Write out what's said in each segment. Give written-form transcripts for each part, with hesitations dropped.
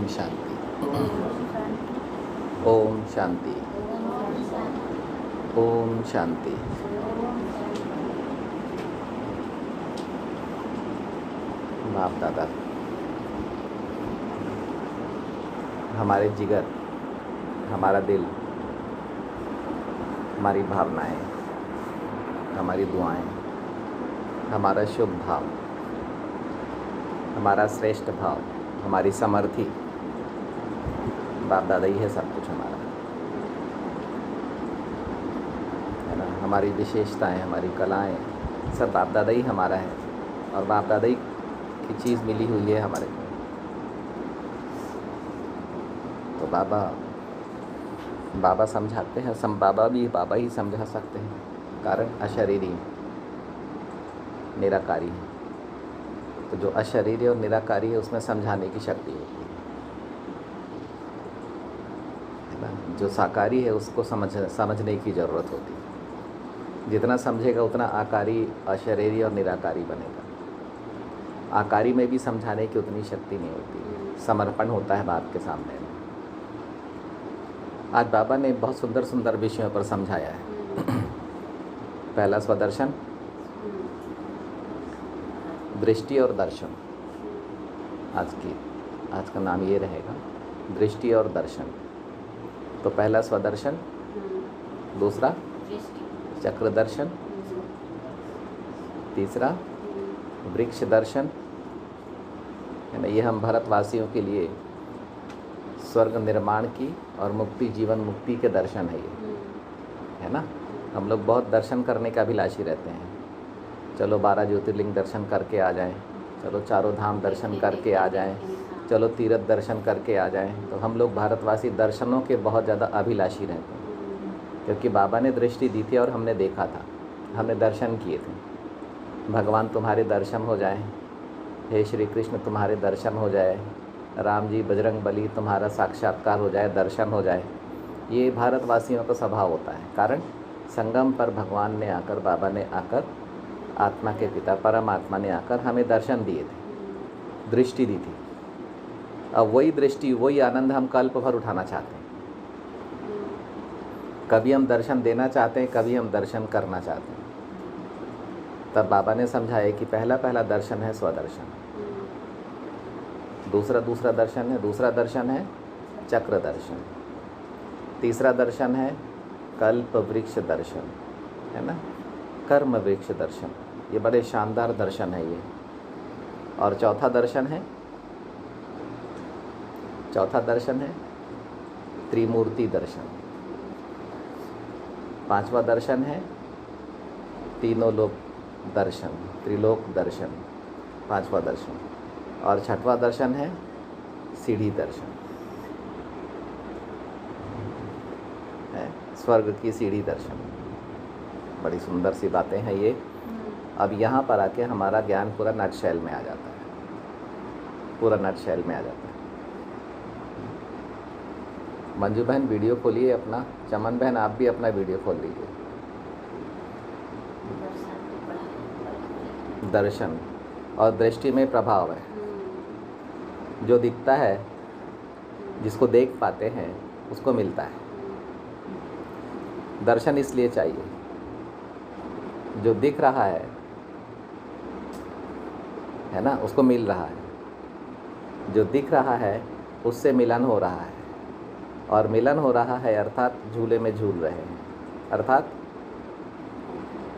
शांति। ओम शांति। ओम शांति। बाप दादा हमारे जिगर, हमारा दिल, हमारी भावनाएं, हमारी दुआएं, हमारा शुभ भाव, हमारा श्रेष्ठ भाव, हमारी समर्थी, बाप दादा ही है सब कुछ हमारा, है ना। हमारी विशेषताएं, हमारी कलाएं, सब बाप दादा ही हमारा है और बाप दादा ही की चीज़ मिली हुई है हमारे को। तो बाबा समझाते हैं, बाबा ही समझा सकते हैं, कारण अशरीरी निराकारी है। तो जो अशरीरी और निराकारी है उसमें समझाने की शक्ति होती है ना। जो साकारी है उसको समझने की ज़रूरत होती है। जितना समझेगा उतना आकारी, अशरीरी और निराकारी बनेगा। आकारी में भी समझाने की उतनी शक्ति नहीं होती, समर्पण होता है बाप के सामने। आज बाबा ने बहुत सुंदर सुंदर विषयों पर समझाया है। पहला स्वदर्शन, दृष्टि और दर्शन। आज का नाम ये रहेगा, दृष्टि और दर्शन। तो पहला स्वदर्शन, दूसरा चक्र दर्शन, तीसरा वृक्ष दर्शन, है ना। ये हम भारतवासियों के लिए स्वर्ग निर्माण की और मुक्ति, जीवन मुक्ति के दर्शन है ये, है ना। हम लोग बहुत दर्शन करने का अभिलाषी रहते हैं। चलो 12 ज्योतिर्लिंग दर्शन करके आ जाएं, चलो चारों धाम दर्शन करके आ जाएं, चलो तीर्थ दर्शन करके आ जाएं। तो हम लोग भारतवासी दर्शनों के बहुत ज़्यादा अभिलाषी रहते हैं, क्योंकि बाबा ने दृष्टि दी थी और हमने देखा था, हमने दर्शन किए थे। भगवान तुम्हारे दर्शन हो जाए, हे श्री कृष्ण तुम्हारे दर्शन हो जाए, राम जी बजरंग बली तुम्हारा साक्षात्कार हो जाए, दर्शन हो जाए। ये भारतवासियों का स्वभाव होता है। कारण संगम पर भगवान ने आकर, बाबा ने आकर, आत्मा के पिता परमात्मा ने आकर हमें दर्शन दिए थे, दृष्टि दी थी। अब वही दृष्टि, वही आनंद हम कल्प भर उठाना चाहते हैं। कभी हम दर्शन देना चाहते हैं, कभी हम दर्शन करना चाहते हैं। तब बाबा ने समझाया कि पहला दर्शन है स्वदर्शन, दूसरा दर्शन है चक्र दर्शन, तीसरा दर्शन है कल्प वृक्ष दर्शन, है ना, कर्म वृक्ष दर्शन। ये बड़े शानदार दर्शन है ये। और चौथा दर्शन है त्रिमूर्ति दर्शन। पांचवा दर्शन है तीनों लोक दर्शन, त्रिलोक दर्शन, पांचवा दर्शन। और छठवां दर्शन है सीढ़ी दर्शन, है स्वर्ग की सीढ़ी दर्शन। बड़ी सुंदर सी बातें हैं ये। अब यहाँ पर आके हमारा ज्ञान पूरा नटशेल में आ जाता है, पूरा नटशेल में आ जाता है। मंजू बहन वीडियो खोलिए अपना, चमन बहन आप भी अपना वीडियो खोल लीजिए। दर्शन और दृष्टि में प्रभाव है। जो दिखता है, जिसको देख पाते हैं, उसको मिलता है। दर्शन इसलिए चाहिए, जो दिख रहा है ना, उसको मिल रहा है। जो दिख रहा है उससे मिलन हो रहा है, और मिलन हो रहा है अर्थात झूले में झूल रहे हैं,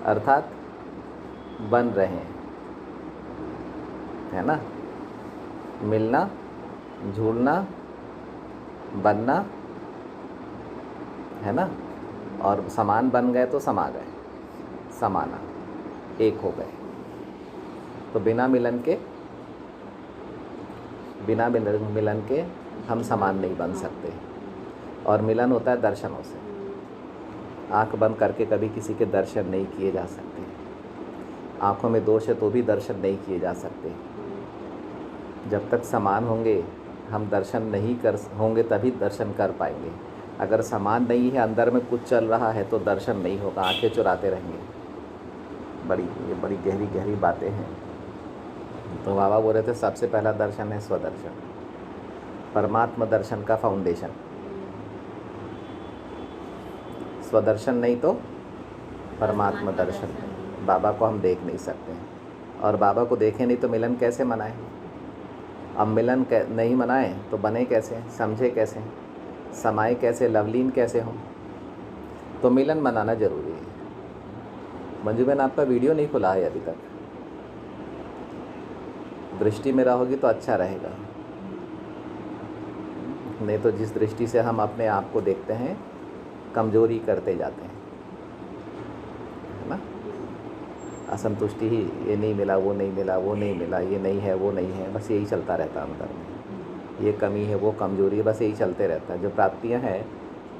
अर्थात बन रहे हैं, है ना। मिलना, झूलना, बनना, है ना। और समान बन गए तो समा गए, समाना, एक हो गए। तो बिना मिलन के हम समान नहीं बन सकते। और मिलन होता है दर्शनों से। आंख बंद करके कभी किसी के दर्शन नहीं किए जा सकते। आंखों में दोष है तो भी दर्शन नहीं किए जा सकते। जब तक समान होंगे, हम दर्शन नहीं कर होंगे तभी दर्शन कर पाएंगे। अगर समान नहीं है, अंदर में कुछ चल रहा है, तो दर्शन नहीं होगा, आंखें चुराते रहेंगे। ये बड़ी गहरी बातें हैं। तो बाबा बोल रहे थे सबसे पहला दर्शन है स्वदर्शन। परमात्मा दर्शन का फाउंडेशन। स्वदर्शन नहीं तो परमात्मा दर्शन। बाबा को हम देख नहीं सकते हैं, और बाबा को देखें नहीं तो मिलन कैसे मनाएं? अब मिलन नहीं मनाएं तो बने कैसे, समझे कैसे, समाए कैसे, लवलीन कैसे हों? तो मिलन मनाना जरूरी है। मंजू बहन, आपका वीडियो नहीं खुला है अभी तक। दृष्टि में रहोगी तो अच्छा रहेगा, नहीं तो जिस दृष्टि से हम अपने आप को देखते हैं कमजोरी करते जाते हैं, है ना? असंतुष्टि ही, ये नहीं मिला, वो नहीं मिला, वो नहीं मिला, ये नहीं है, वो नहीं है, बस यही चलता रहता है अंदर में। ये कमी है, वो कमजोरी है, बस यही चलते रहता है। जो प्राप्तियां हैं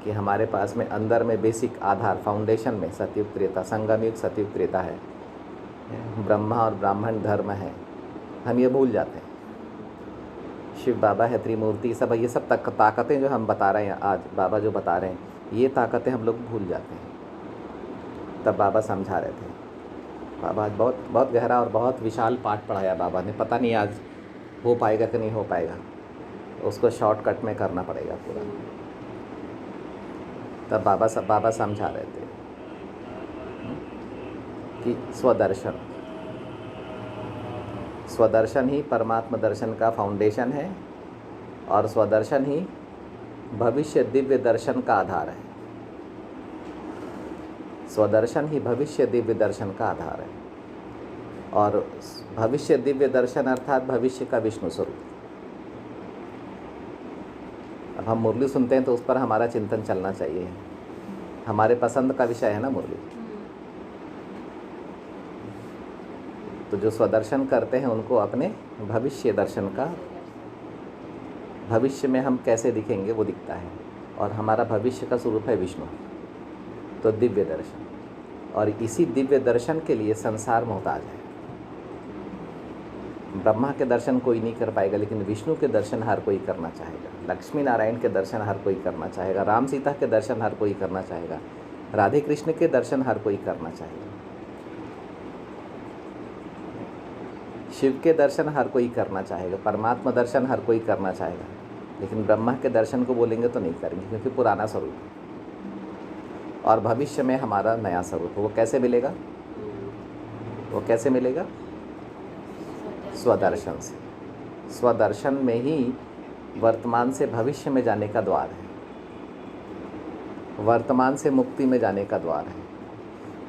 कि हमारे पास में अंदर में बेसिक आधार फाउंडेशन में सतयुग त्रेता, संगम युग सतयुग त्रेता है, ब्रह्मा और ब्राह्मण धर्म है, हम ये भूल जाते हैं। शिव बाबा है, त्रिमूर्ति, सब ये सब ताकतें जो हम बता रहे हैं आज, बाबा जो बता रहे हैं, ये ताकतें हम लोग भूल जाते हैं। तब बाबा समझा रहे थे। बाबा आज बहुत बहुत गहरा और बहुत विशाल पाठ पढ़ाया बाबा ने। पता नहीं आज हो पाएगा कि नहीं हो पाएगा, उसको शॉर्टकट में करना पड़ेगा पूरा। तब बाबा समझा रहे थे कि स्वदर्शन ही परमात्मा दर्शन का फाउंडेशन है, और स्वदर्शन ही भविष्य दिव्य दर्शन का आधार है। स्वदर्शन ही भविष्य दिव्य दर्शन का आधार है, और भविष्य दिव्य दर्शन अर्थात भविष्य का विष्णु स्वरूप। अब हम मुरली सुनते हैं तो उस पर हमारा चिंतन चलना चाहिए। हमारे पसंद का विषय है ना मुरली। तो जो स्वदर्शन करते हैं उनको अपने भविष्य दर्शन का, भविष्य में हम कैसे दिखेंगे वो दिखता है, और हमारा भविष्य का स्वरूप है विष्णु। तो दिव्य दर्शन, और इसी दिव्य दर्शन के लिए संसार मोहताज है। ब्रह्मा के दर्शन कोई नहीं कर पाएगा, लेकिन विष्णु के दर्शन हर कोई करना चाहेगा। लक्ष्मी नारायण के दर्शन हर कोई करना चाहेगा। राम सीता के दर्शन हर कोई करना चाहेगा। राधे कृष्ण के दर्शन हर कोई करना चाहेगा। शिव के दर्शन हर कोई करना चाहेगा। परमात्मा दर्शन हर कोई करना चाहेगा, लेकिन ब्रह्मा के दर्शन को बोलेंगे तो नहीं करेंगे, क्योंकि पुराना स्वरूप है। और भविष्य में हमारा नया स्वरूप है। वो कैसे मिलेगा? वो कैसे मिलेगा? स्वदर्शन से। स्वदर्शन में ही वर्तमान से भविष्य में जाने का द्वार है, वर्तमान से मुक्ति में जाने का द्वार है,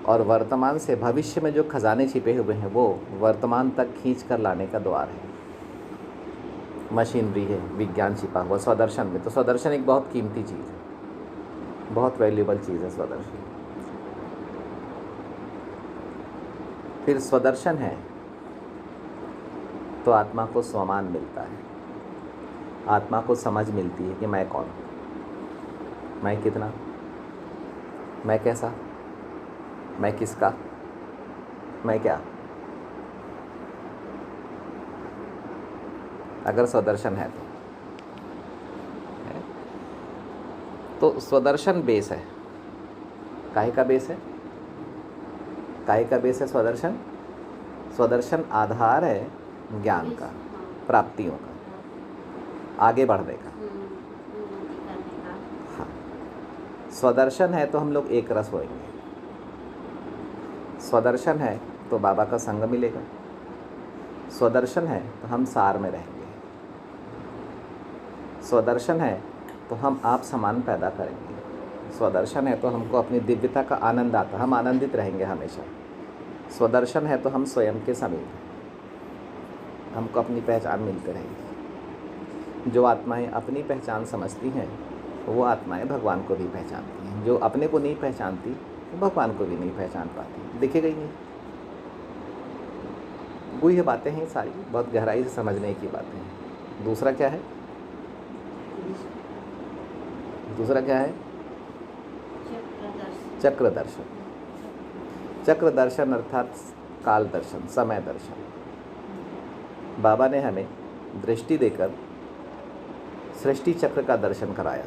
और वर्तमान से भविष्य में जो खजाने छिपे हुए हैं वो वर्तमान तक खींच कर लाने का द्वार है। मशीनरी है, विज्ञान छिपा हुआ स्वदर्शन में। तो स्वदर्शन एक बहुत कीमती चीज़ है, बहुत वैल्यूएबल चीज़ है स्वदर्शन। फिर स्वदर्शन है तो आत्मा को स्वमान मिलता है, आत्मा को समझ मिलती है कि मैं कौन हूँ, मैं कितना, मैं कैसा, मैं किसका, मैं क्या। अगर स्वदर्शन है तो स्वदर्शन बेस है। काहे का बेस है? काहे का बेस है स्वदर्शन? स्वदर्शन आधार है ज्ञान का, प्राप्तियों का, आगे बढ़ने का। हाँ, स्वदर्शन है तो हम लोग एक रस होएंगे। स्वदर्शन है तो बाबा का संग मिलेगा। स्वदर्शन है तो हम सार में रहेंगे। स्वदर्शन है तो हम आप समान पैदा करेंगे। स्वदर्शन है तो हमको अपनी दिव्यता का आनंद आता, हम आनंदित रहेंगे हमेशा। स्वदर्शन है तो हम स्वयं के समीप हैं, हमको अपनी पहचान मिलती रहेगी। जो आत्माएं अपनी पहचान समझती हैं वो आत्माएं भगवान को भी पहचानती हैं। जो अपने को नहीं पहचानती वो भगवान को भी नहीं पहचान पाती, दिखेगा ही नहीं। गुह्य बातें हैं सारी, बहुत गहराई से समझने की बातें हैं। दूसरा क्या है? दूसरा क्या है? चक्र दर्शन। चक्र दर्शन अर्थात काल दर्शन, समय दर्शन। बाबा ने हमें दृष्टि देकर सृष्टि चक्र का दर्शन कराया।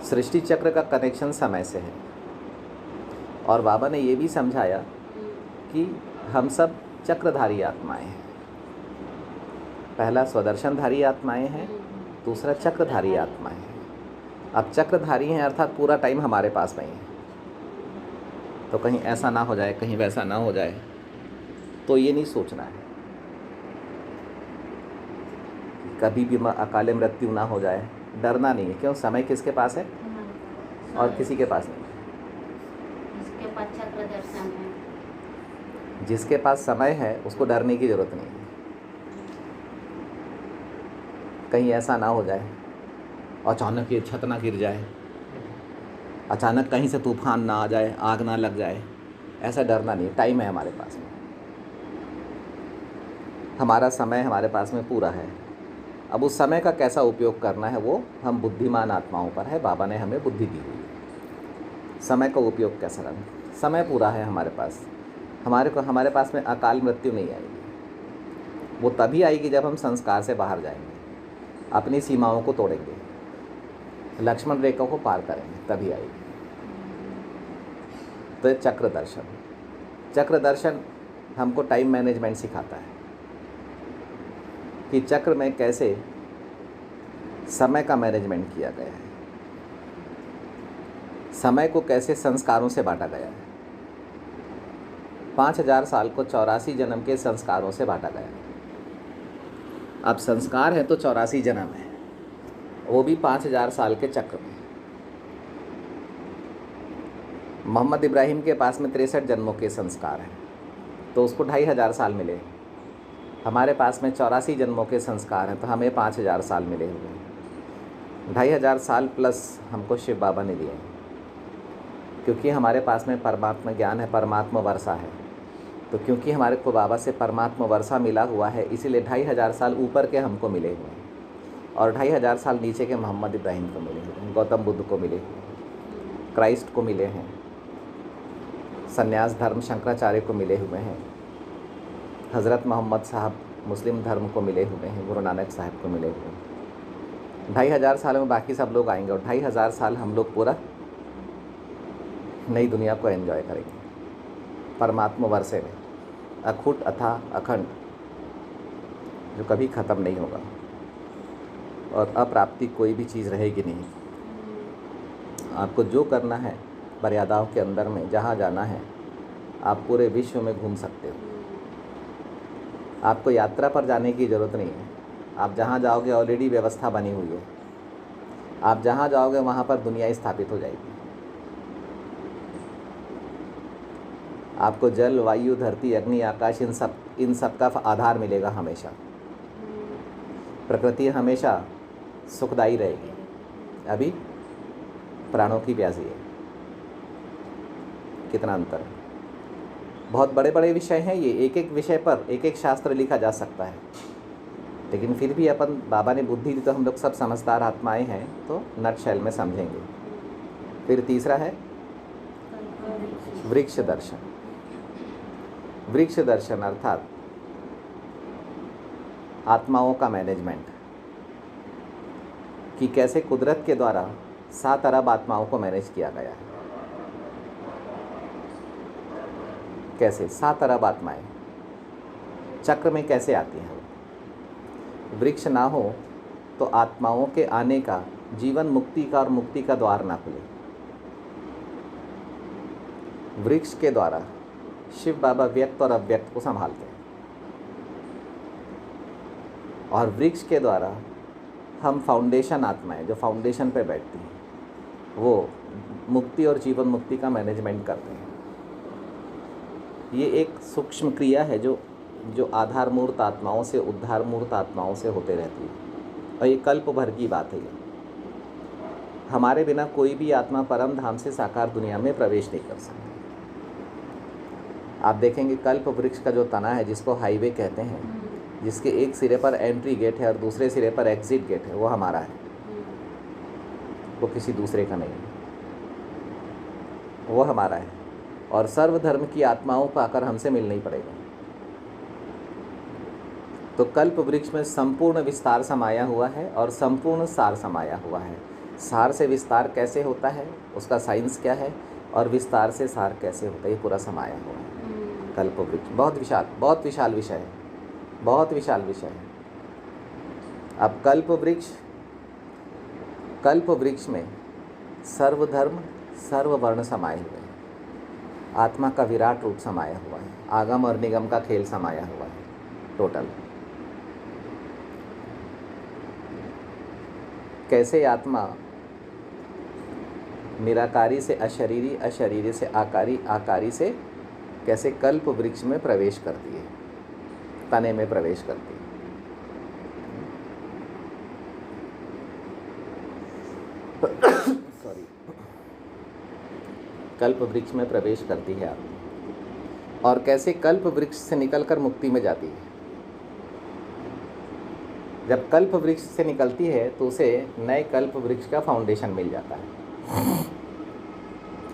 सृष्टि चक्र का कनेक्शन समय से है, और बाबा ने ये भी समझाया कि हम सब चक्रधारी आत्माएं हैं। पहला स्वदर्शनधारी आत्माएं हैं, दूसरा चक्रधारी आत्माएं हैं। अब चक्रधारी हैं अर्थात पूरा टाइम हमारे पास नहीं है, तो कहीं ऐसा ना हो जाए, कहीं वैसा ना हो जाए, तो ये नहीं सोचना है कभी भी अकाले मृत्यु ना हो जाए, डरना नहीं है। क्यों? समय किसके पास है और किसी के पास नहीं है। जिसके पास चक्र दर्शन है, जिसके पास समय है उसको डरने की ज़रूरत नहीं है। कहीं ऐसा ना हो जाए अचानक ये छत ना गिर जाए, अचानक कहीं से तूफान ना आ जाए, आग ना लग जाए, ऐसा डरना नहीं है। टाइम है हमारे पास में, हमारा समय हमारे पास में पूरा है। अब उस समय का कैसा उपयोग करना है वो हम बुद्धिमान आत्माओं पर है। बाबा ने हमें बुद्धि दी हुई है, समय का उपयोग कैसा करना। समय पूरा है हमारे पास, हमारे पास में अकाल मृत्यु नहीं आएगी। वो तभी आएगी जब हम संस्कार से बाहर जाएंगे, अपनी सीमाओं को तोड़ेंगे, लक्ष्मण रेखा को पार करेंगे, तभी आएगी। तो चक्र दर्शन हमको टाइम मैनेजमेंट सिखाता है कि चक्र में कैसे समय का मैनेजमेंट किया गया है, समय को कैसे संस्कारों से बांटा गया है। 5000 साल को 84 जन्म के संस्कारों से बांटा गया है। अब संस्कार है तो 84 जन्म है, वो भी 5000 साल के चक्र में। मोहम्मद इब्राहिम के पास में 63 जन्मों के संस्कार हैं, तो उसको 2500 साल मिले। हमारे पास में 84 जन्मों के संस्कार हैं, तो हमें 5000 साल मिले हुए हैं। 2500 साल प्लस हमको शिव बाबा ने दिए, क्योंकि हमारे पास में परमात्मा ज्ञान है, परमात्मा वर्षा है। तो क्योंकि हमारे को बाबा से परमात्मा वर्षा मिला हुआ है, इसीलिए 2500 साल ऊपर के हमको मिले हुए हैं, और 2500 साल नीचे के मोहम्मद इब्राहिम को मिले हुए हैं, गौतम बुद्ध को मिले हुए हैं, क्राइस्ट को मिले हैं, संन्यास धर्म शंकराचार्य को मिले हुए हैं, हज़रत मोहम्मद साहब मुस्लिम धर्म को मिले हुए हैं, गुरु नानक साहब को मिले हुए हैं। 2500 साल में बाकी सब लोग आएंगे, और 2500 साल हम लोग पूरा नई दुनिया को एंजॉय करेंगे परमात्मा वर्षे में, अखुट अथा अखंड, जो कभी ख़त्म नहीं होगा, और अप्राप्ति कोई भी चीज़ रहेगी नहीं। आपको जो करना है मर्यादाओं के अंदर में, जहाँ जाना है, आप पूरे विश्व में घूम सकते हो। आपको यात्रा पर जाने की ज़रूरत नहीं है। आप जहाँ जाओगे ऑलरेडी व्यवस्था बनी हुई है। आप जहाँ जाओगे वहाँ पर दुनिया स्थापित हो जाएगी। आपको जल, वायु, धरती, अग्नि, आकाश, इन सब का आधार मिलेगा हमेशा। प्रकृति हमेशा सुखदायी रहेगी, अभी प्राणों की प्यासी है। कितना अंतर है। बहुत बड़े बड़े विषय हैं ये, एक एक विषय पर एक एक शास्त्र लिखा जा सकता है, लेकिन फिर भी अपन बाबा ने बुद्धि दी तो हम लोग सब समझदार आत्माएं हैं, तो नट शैल में समझेंगे। फिर तीसरा है वृक्ष दर्शन। वृक्ष दर्शन अर्थात आत्माओं का मैनेजमेंट, कि कैसे कुदरत के द्वारा 7 अरब आत्माओं को मैनेज किया गया है। कैसे 7 अरब आत्माएं चक्र में कैसे आती हैं। वृक्ष ना हो तो आत्माओं के आने का, जीवन मुक्ति का और मुक्ति का द्वार ना खुले। वृक्ष के द्वारा शिव बाबा व्यक्त और अव्यक्त को संभालते हैं, और वृक्ष के द्वारा हम फाउंडेशन आत्माएं जो फाउंडेशन पे बैठती हैं, वो मुक्ति और जीवन मुक्ति का मैनेजमेंट करते हैं। ये एक सूक्ष्म क्रिया है जो आधार मूर्त आत्माओं से, उद्धार मूर्त आत्माओं से होते रहती है, और ये कल्प भर की बात है। हमारे बिना कोई भी आत्मा परम धाम से साकार दुनिया में प्रवेश नहीं कर सकती। आप देखेंगे कल्प वृक्ष का जो तना है, जिसको हाईवे कहते हैं, जिसके एक सिरे पर एंट्री गेट है और दूसरे सिरे पर एग्जिट गेट है, वो हमारा है, वो किसी दूसरे का नहीं है, वो हमारा है। और सर्वधर्म की आत्माओं को आकर हमसे मिलना ही पड़ेगा। तो कल्प वृक्ष में संपूर्ण विस्तार समाया हुआ है और संपूर्ण सार समाया हुआ है। सार से विस्तार कैसे होता है, उसका साइंस क्या है, और विस्तार से सार कैसे होता है, ये पूरा समाया हुआ है कल्प वृक्ष। बहुत विशाल विषय है, बहुत विशाल विषय है। अब कल्प वृक्ष में सर्वधर्म सर्ववर्ण समाये हुए हैं। आत्मा का विराट रूप समाया हुआ है, आगम और निगम का खेल समाया हुआ है टोटल। कैसे आत्मा निराकारी से अशरीरी, अशरीरी से आकारी, आकारी से कैसे कल्प वृक्ष में प्रवेश करती है, तने में प्रवेश करती है। सॉरी, कल्प वृक्ष में प्रवेश करती है आत्मा, और कैसे कल्प वृक्ष से निकलकर मुक्ति में जाती है। जब कल्प वृक्ष से निकलती है तो उसे नए कल्प वृक्ष का फाउंडेशन मिल जाता है।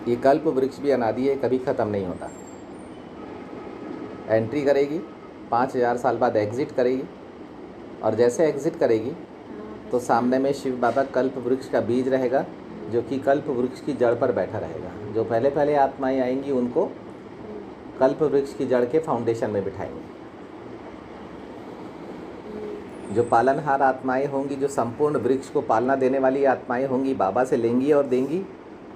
ये कल्प वृक्ष भी अनादि है, कभी ख़त्म नहीं होता। एंट्री करेगी, 5000 साल बाद एग्ज़िट करेगी, और जैसे एग्ज़िट करेगी तो सामने में शिव बाबा कल्प वृक्ष का बीज रहेगा, जो कि कल्प वृक्ष की जड़ पर बैठा रहेगा। जो पहले पहले आत्माएं आएंगी उनको कल्प वृक्ष की जड़ के फाउंडेशन में बिठाएंगे। जो पालनहार आत्माएं होंगी, जो संपूर्ण वृक्ष को पालना देने वाली आत्माएं होंगी, बाबा से लेंगी और देंगी,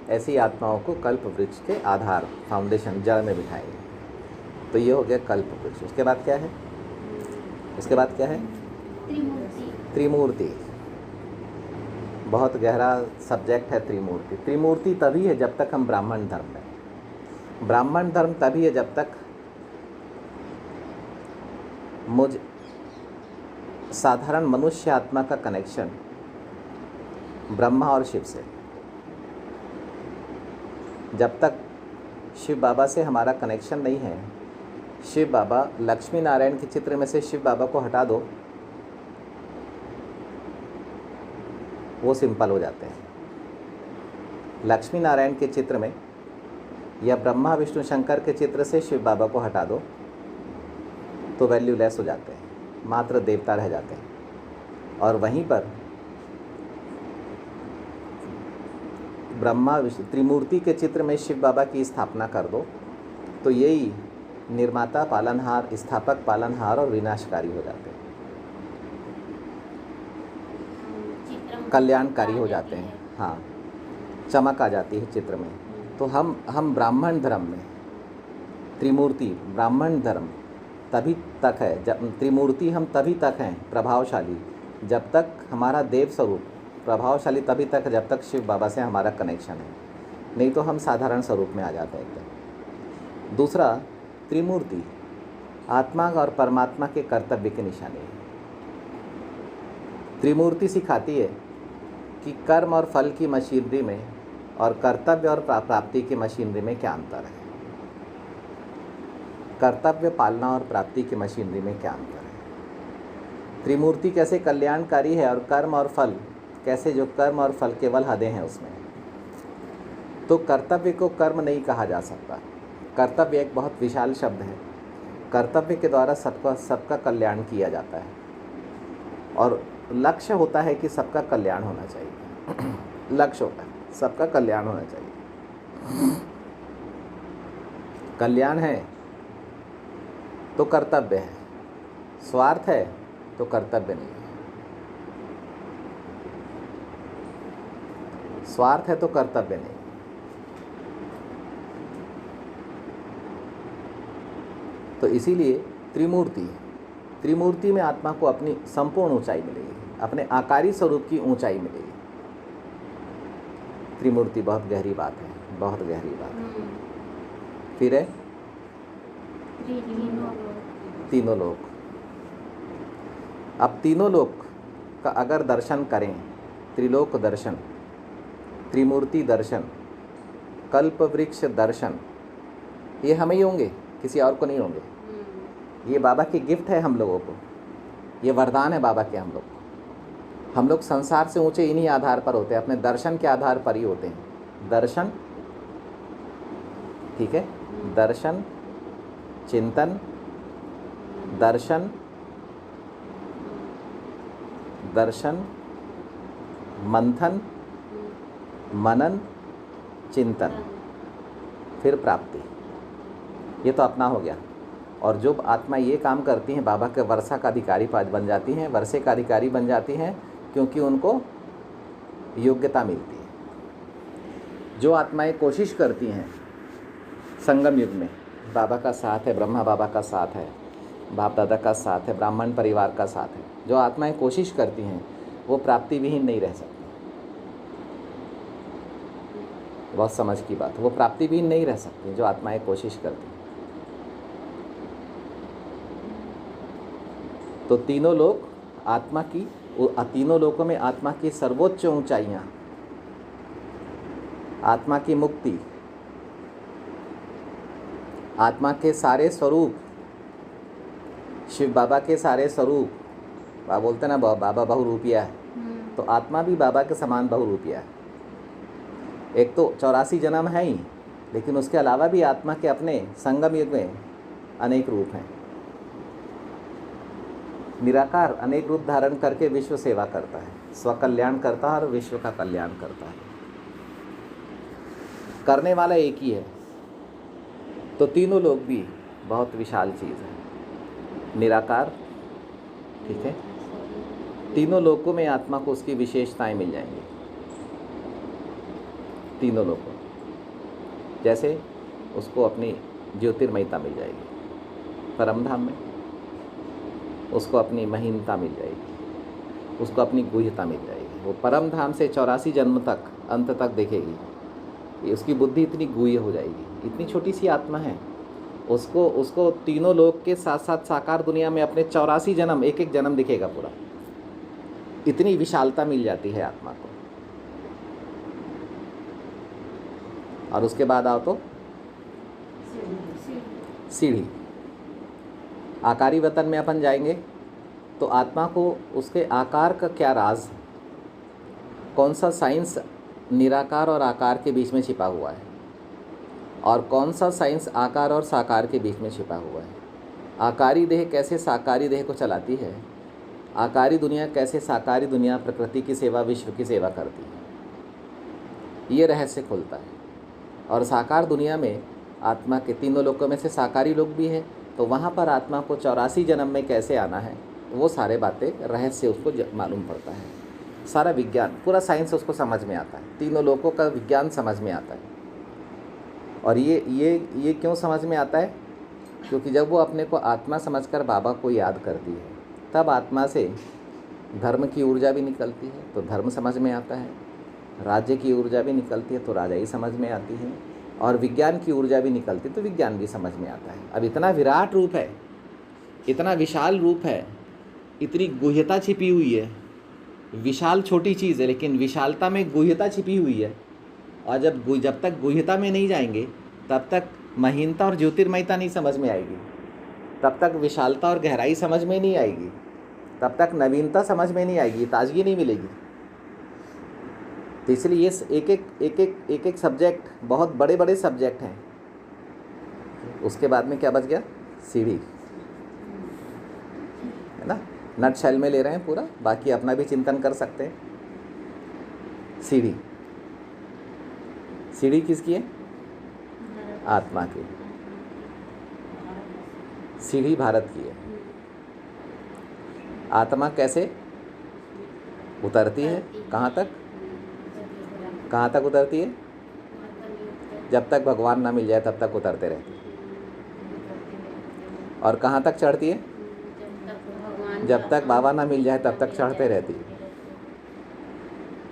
ऐसी आत्माओं को कल्प वृक्ष के आधार, फाउंडेशन, जड़ में बिठाएंगे। तो ये हो गया कल्प वृक्ष। उसके बाद क्या है? उसके बाद क्या है? त्रिमूर्ति। बहुत गहरा सब्जेक्ट है त्रिमूर्ति। त्रिमूर्ति तभी है जब तक हम ब्राह्मण धर्म में। ब्राह्मण धर्म तभी है जब तक मुझ साधारण मनुष्य आत्मा का कनेक्शन ब्रह्मा और शिव से, जब तक शिव बाबा से हमारा कनेक्शन नहीं है। शिव बाबा, लक्ष्मी नारायण के चित्र में से शिव बाबा को हटा दो, वो सिंपल हो जाते हैं। लक्ष्मी नारायण के चित्र में या ब्रह्मा विष्णु शंकर के चित्र से शिव बाबा को हटा दो तो वैल्यूलेस हो जाते हैं, मात्र देवता रह जाते हैं। और वहीं पर ब्रह्मा विष्णु त्रिमूर्ति के चित्र में शिव बाबा की स्थापना कर दो तो यही निर्माता, पालनहार, स्थापक, पालनहार और विनाशकारी हो जाते हैं, कल्याणकारी हो जाते हैं। हाँ, चमक आ जाती है चित्र में। तो हम ब्राह्मण धर्म में त्रिमूर्ति, ब्राह्मण धर्म तभी तक है, जब त्रिमूर्ति हम तभी तक हैं प्रभावशाली, जब तक हमारा देव स्वरूप प्रभावशाली, तभी तक जब तक शिव बाबा से हमारा कनेक्शन है। नहीं तो हम साधारण स्वरूप में आ जाते हैं एकदम। दूसरा, त्रिमूर्ति आत्मा और परमात्मा के कर्तव्य की निशानी है। त्रिमूर्ति सिखाती है कि कर्म और फल की मशीनरी में और कर्तव्य और प्राप्ति की मशीनरी में क्या अंतर है। कर्तव्य पालना और प्राप्ति की मशीनरी में क्या अंतर है। त्रिमूर्ति कैसे कल्याणकारी है और कर्म और फल कैसे, जो कर्म और फल केवल हदें हैं उसमें। तो कर्तव्य को कर्म नहीं कहा जा सकता। कर्तव्य एक बहुत विशाल शब्द है। कर्तव्य के द्वारा सबका कल्याण किया जाता है और लक्ष्य होता है कि सबका कल्याण होना चाहिए। लक्ष्य होता है सबका कल्याण होना चाहिए। कल्याण है तो कर्तव्य है, स्वार्थ है तो कर्तव्य नहीं है। स्वार्थ है तो कर्तव्य नहीं। तो इसीलिए त्रिमूर्ति में आत्मा को अपनी संपूर्ण ऊंचाई मिलेगी, अपने आकारी स्वरूप की ऊंचाई मिलेगी। त्रिमूर्ति बहुत गहरी बात है, बहुत गहरी बात है। फिर है तीनों लोक। अब तीनों लोक का अगर दर्शन करें, त्रिलोक दर्शन, त्रिमूर्ति दर्शन, कल्प वृक्ष दर्शन, ये हमें ही होंगे, किसी और को नहीं होंगे। ये बाबा की गिफ्ट है हम लोगों को, ये वरदान है बाबा के हम लोग को। हम लोग संसार से ऊंचे इन्हीं आधार पर होते हैं, अपने दर्शन के आधार पर ही होते हैं। दर्शन, ठीक है, दर्शन, चिंतन, दर्शन, दर्शन, मंथन, मनन, चिंतन, फिर प्राप्ति। ये तो अपना हो गया। और जो आत्मा ये काम करती हैं बाबा के वर्षा का अधिकारी बन जाती हैं, वर्षे का अधिकारी बन जाती हैं, क्योंकि उनको योग्यता मिलती है। जो आत्माएं कोशिश करती हैं संगम युग में, बाबा का साथ है, ब्रह्मा बाबा का साथ है, बाप दादा का साथ है, ब्राह्मण परिवार का साथ है, जो आत्माएं कोशिश करती हैं वो प्राप्ति विहीन नहीं रह सकती। बहुत समझ की बात, वो प्राप्ति विहीन नहीं रह सकती जो आत्माएं कोशिश करती हैं। तो तीनों लोक आत्मा की, तीनों लोकों में आत्मा की सर्वोच्च ऊंचाइयां, आत्मा की मुक्ति, आत्मा के सारे स्वरूप, शिव बाबा के सारे स्वरूप। बाबा बोलते ना बाबा बहुरूपिया है, तो आत्मा भी बाबा के समान बहुरूपिया है। एक तो 84 जन्म है ही, लेकिन उसके अलावा भी आत्मा के अपने संगम युग में अनेक रूप हैं। निराकार अनेक रूप धारण करके विश्व सेवा करता है, स्वकल्याण करता है और विश्व का कल्याण करता है। करने वाला एक ही है। तो तीनों लोग भी बहुत विशाल चीज़ है। निराकार, ठीक है, तीनों लोकों में आत्मा को उसकी विशेषताएं मिल जाएंगी। तीनों लोगों, जैसे उसको अपनी ज्योतिर्मयता मिल जाएगी परम धाम में, उसको अपनी महीनता मिल जाएगी, उसको अपनी गुह्यता मिल जाएगी। वो परम धाम से 84 जन्म तक अंत तक देखेगी, उसकी बुद्धि इतनी गुह्य हो जाएगी। इतनी छोटी सी आत्मा है, उसको तीनों लोक के साथ साथ साकार दुनिया में अपने 84 जन्म, एक एक जन्म दिखेगा पूरा। इतनी विशालता मिल जाती है आत्मा को। और उसके बाद आओ तो सीढ़ी। आकारी वतन में अपन जाएंगे तो आत्मा को उसके आकार का क्या राज, कौन सा साइंस निराकार और आकार के बीच में छिपा हुआ है, और कौन सा साइंस आकार और साकार के बीच में छिपा हुआ है। आकारी देह कैसे साकारी देह को चलाती है, आकारी दुनिया कैसे साकारी दुनिया, प्रकृति की सेवा, विश्व की सेवा करती है, ये रहस्य खुलता है। और साकार दुनिया में आत्मा के तीनों लोकों में से साकारी लोग भी है, तो वहाँ पर आत्मा को 84 जन्म में कैसे आना है, वो सारे बातें रहस्य उसको मालूम पड़ता है। सारा विज्ञान, पूरा साइंस उसको समझ में आता है, तीनों लोकों का विज्ञान समझ में आता है। और ये क्यों समझ में आता है? क्योंकि जब वो अपने को आत्मा समझकर बाबा को याद करती है, तब आत्मा से धर्म की ऊर्जा भी निकलती है, तो धर्म समझ में आता है। राज्य की ऊर्जा भी निकलती है, तो राजा ही समझ में आती है। और विज्ञान की ऊर्जा भी निकलती है, तो विज्ञान भी समझ में आता है। अब इतना विराट रूप है, इतना विशाल रूप है, इतनी गुह्यता छिपी हुई है। विशाल छोटी चीज़ है, लेकिन विशालता में गुह्यता छिपी हुई है। और जब तक गुह्यता में नहीं जाएंगे, तब तक महीनता और ज्योतिर्मयता नहीं समझ में आएगी, तब तक विशालता और गहराई समझ में नहीं आएगी, तब तक नवीनता समझ में नहीं आएगी, ताजगी नहीं मिलेगी। तो इसलिए ये एक एक सब्जेक्ट, बहुत बड़े बड़े सब्जेक्ट हैं। उसके बाद में क्या बच गया? सीढ़ी, है ना। नट शेल में ले रहे हैं पूरा, बाकी अपना भी चिंतन कर सकते हैं। सीढ़ी, सीढ़ी किसकी है? आत्मा की। सीढ़ी भारत की है। आत्मा कैसे उतरती है? कहाँ तक? कहाँ तक उतरती है? जब तक भगवान ना मिल जाए तब तक उतरते रहती है। और कहाँ तक चढ़ती है? जब तक बाबा ना मिल जाए तब तक चढ़ते रहती है।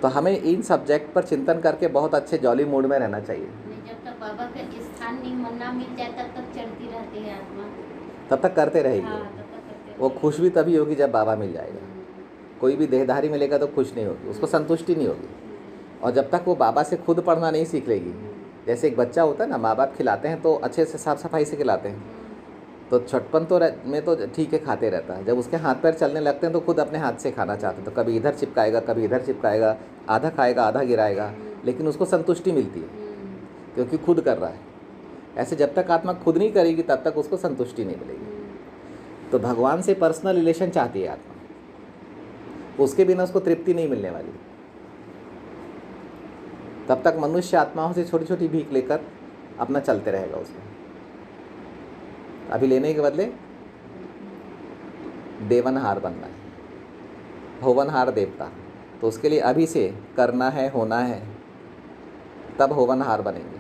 तो हमें इन सब्जेक्ट पर चिंतन करके बहुत अच्छे जॉली मूड में रहना चाहिए। जब तक बाबा का स्थान नहीं ना मिल जाए तब तक चढ़ती रहती है आत्मा, तब तक करते रहेगी। हाँ, तब तक करते वो खुश भी तभी होगी जब बाबा मिल जाएगा। कोई भी देहधारी मिलेगा तो खुश नहीं होगी, उसको संतुष्टि नहीं होगी। और जब तक वो बाबा से खुद पढ़ना नहीं सीख लेगी, जैसे एक बच्चा होता है ना, माँ बाप खिलाते हैं तो अच्छे से साफ़ सफाई से खिलाते हैं, तो छटपन तो में तो ठीक है खाते रहता है। जब उसके हाथ पैर चलने लगते हैं तो खुद अपने हाथ से खाना चाहते हैं, तो कभी इधर चिपकाएगा, कभी इधर चिपकाएगा, आधा खाएगा आधा गिराएगा, लेकिन उसको संतुष्टि मिलती है क्योंकि खुद कर रहा है। ऐसे जब तक आत्मा खुद नहीं करेगी तब तक उसको संतुष्टि नहीं मिलेगी। तो भगवान से पर्सनल रिलेशन चाहती है आत्मा, उसके बिना उसको तृप्ति नहीं मिलने वाली। तब तक मनुष्य आत्माओं से छोटी छोटी भीख लेकर अपना चलते रहेगा उसमें। अभी लेने के बदले देवनहार बनना है, होवनहार देवता। तो उसके लिए अभी से करना है, होना है, तब होवनहार बनेंगे।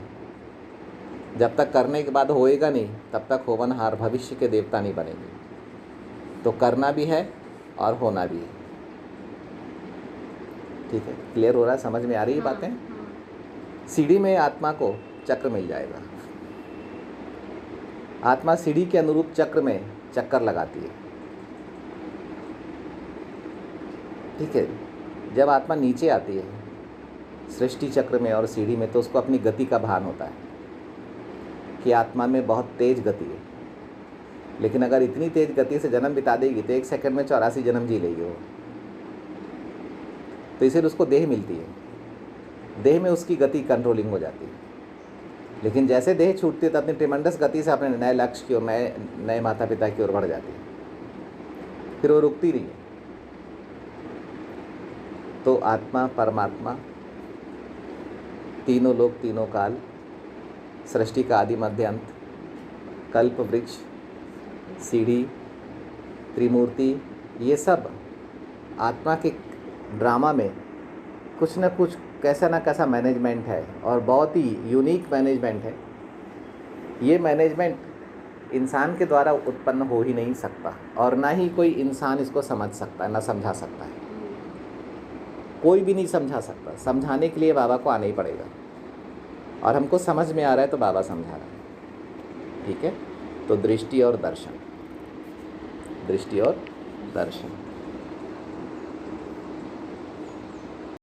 जब तक करने के बाद होएगा नहीं, तब तक होवनहार भविष्य के देवता नहीं बनेंगे। तो करना भी है और होना भी है। ठीक है, क्लियर हो रहा है? समझ में आ रही है बातें? सीढ़ी में आत्मा को चक्र मिल जाएगा। आत्मा सीढ़ी के अनुरूप चक्र में चक्कर लगाती है। ठीक है, जब आत्मा नीचे आती है सृष्टि चक्र में और सीढ़ी में, तो उसको अपनी गति का भान होता है कि आत्मा में बहुत तेज गति है। लेकिन अगर इतनी तेज गति से जन्म बिता देगी तो 1 सेकंड में 84 जन्म जी लेगी वो। तो इसीलिए उसको देह मिलती है, देह में उसकी गति कंट्रोलिंग हो जाती है। लेकिन जैसे देह छूटती है तो अपनी ट्रिमेंडस गति से अपने नए लक्ष्य की ओर, नए माता पिता की ओर बढ़ जाती है, फिर वो रुकती नहीं है। तो आत्मा, परमात्मा, तीनों लोक, तीनों काल, सृष्टि का आदि मध्य अंत, कल्प वृक्ष, सीढ़ी, त्रिमूर्ति, ये सब आत्मा के ड्रामा में कुछ न कुछ कैसा ना कैसा मैनेजमेंट है, और बहुत ही यूनिक मैनेजमेंट है। ये मैनेजमेंट इंसान के द्वारा उत्पन्न हो ही नहीं सकता, और ना ही कोई इंसान इसको समझ सकता है, ना समझा सकता है। कोई भी नहीं समझा सकता। समझाने के लिए बाबा को आना ही पड़ेगा, और हमको समझ में आ रहा है तो बाबा समझा रहा है। ठीक है, तो दृष्टि और दर्शन, दृष्टि और दर्शन।